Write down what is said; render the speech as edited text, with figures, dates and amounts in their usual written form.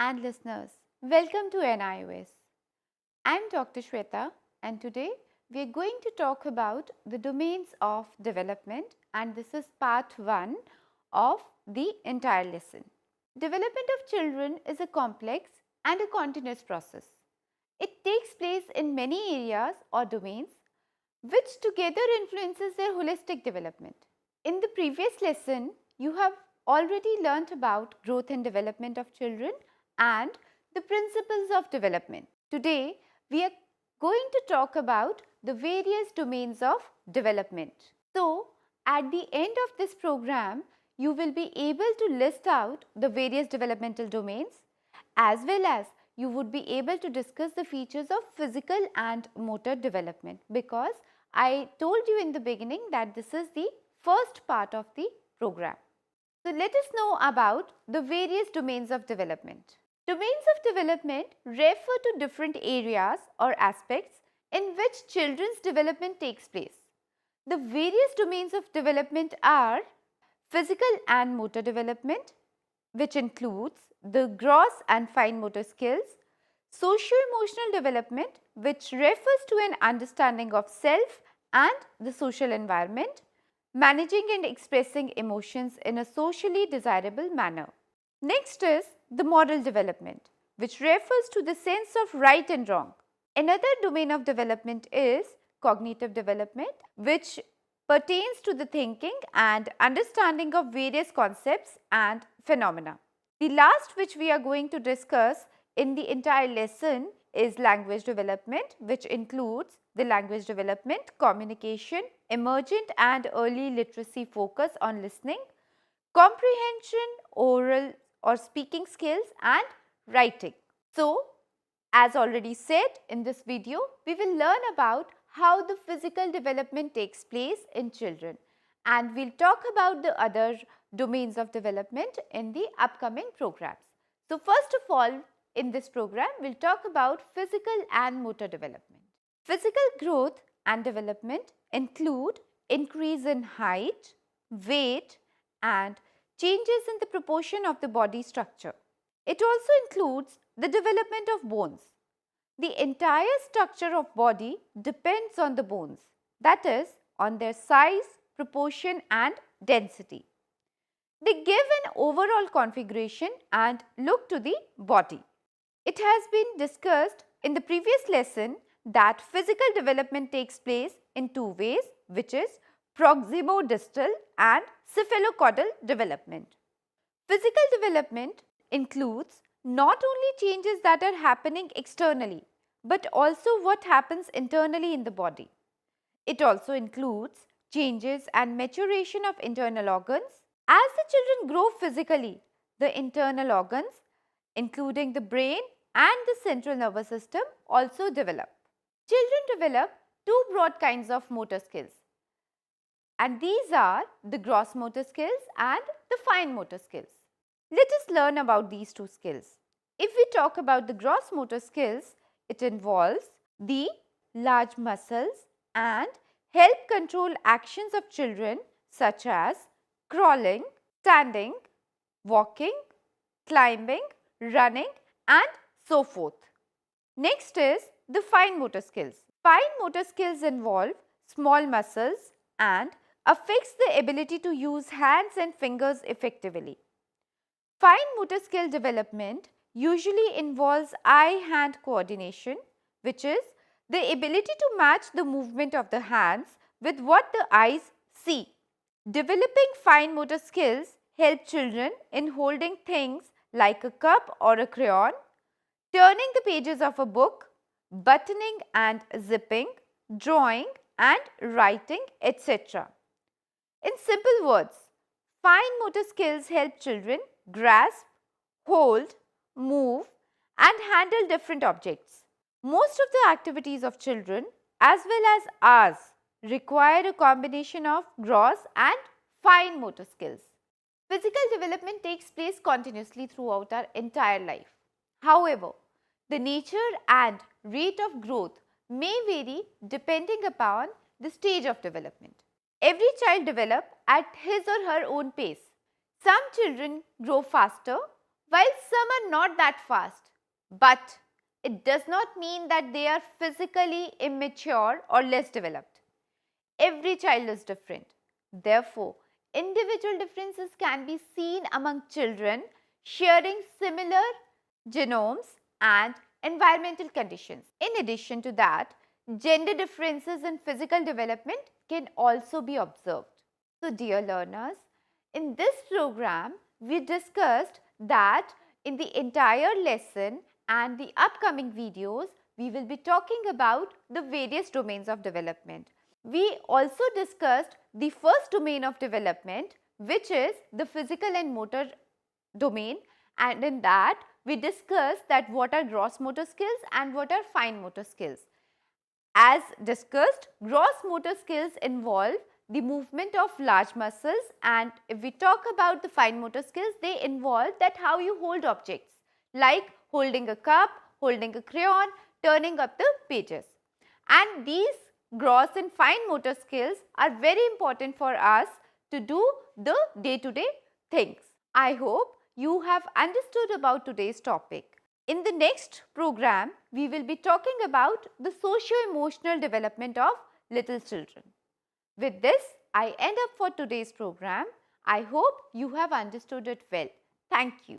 and listeners, welcome to NIOS. I am Dr. Shweta and today we are going to talk about the domains of development, and this is part 1 of the entire lesson. Development of children is a complex and a continuous process. It takes place in many areas or domains which together influences their holistic development. In the previous lesson, you have already learnt about growth and development of children and the principles of development. Today, we are going to talk about the various domains of development. So, at the end of this program, you will be able to list out the various developmental domains as well as you would be able to discuss the features of physical and motor development, because I told you in the beginning that this is the first part of the program. So, let us know about the various domains of development. Domains of development refer to different areas or aspects in which children's development takes place. The various domains of development are physical and motor development, which includes the gross and fine motor skills, socio-emotional development, which refers to an understanding of self and the social environment, managing and expressing emotions in a socially desirable manner. Next is the moral development, which refers to the sense of right and wrong. Another domain of development is cognitive development, which pertains to the thinking and understanding of various concepts and phenomena. The last which we are going to discuss in the entire lesson is language development, which includes the language development, communication, emergent and early literacy focus on listening, comprehension, oral or speaking skills and writing. So, as already said in this video, we will learn about how the physical development takes place in children, and we will talk about the other domains of development in the upcoming programs. So, first of all, in this program, we will talk about physical and motor development. Physical growth and development include increase in height, weight and changes in the proportion of the body structure. It also includes the development of bones. The entire structure of body depends on the bones, that is, on their size, proportion and density. They give an overall configuration and look to the body. It has been discussed in the previous lesson that physical development takes place in two ways, which is proximo-distal and cephalocaudal development. Physical development includes not only changes that are happening externally, but also what happens internally in the body. It also includes changes and maturation of internal organs. As the children grow physically, the internal organs, including the brain and the central nervous system, also develop. Children develop two broad kinds of motor skills, and these are the gross motor skills and the fine motor skills. Let us learn about these two skills. If we talk about the gross motor skills, it involves the large muscles and help control actions of children such as crawling, standing, walking, climbing, running and so forth. Next is the fine motor skills. Fine motor skills involve small muscles and affects the ability to use hands and fingers effectively. Fine motor skill development usually involves eye-hand coordination, which is the ability to match the movement of the hands with what the eyes see. Developing fine motor skills help children in holding things like a cup or a crayon, turning the pages of a book, buttoning and zipping, drawing and writing, etc. In simple words, fine motor skills help children grasp, hold, move and handle different objects. Most of the activities of children as well as ours require a combination of gross and fine motor skills. Physical development takes place continuously throughout our entire life. However, the nature and rate of growth may vary depending upon the stage of development. Every child develops at his or her own pace. Some children grow faster While some are not that fast, but it does not mean that they are physically immature or less developed. Every child is different. Therefore, individual differences can be seen among children sharing similar genomes and environmental conditions. In addition to that, gender differences in physical development can also be observed. So, dear learners, in this program, we discussed that in the entire lesson and the upcoming videos, we will be talking about the various domains of development. We also discussed the first domain of development, which is the physical and motor domain, and in that we discussed that what are gross motor skills and what are fine motor skills. As discussed, gross motor skills involve the movement of large muscles, and if we talk about the fine motor skills, they involve that how you hold objects like holding a cup, holding a crayon, turning up the pages. And these gross and fine motor skills are very important for us to do the day-to-day things. I hope you have understood about today's topic. In the next program, we will be talking about the socio-emotional development of little children. With this, I end up for today's program. I hope you have understood it well. Thank you.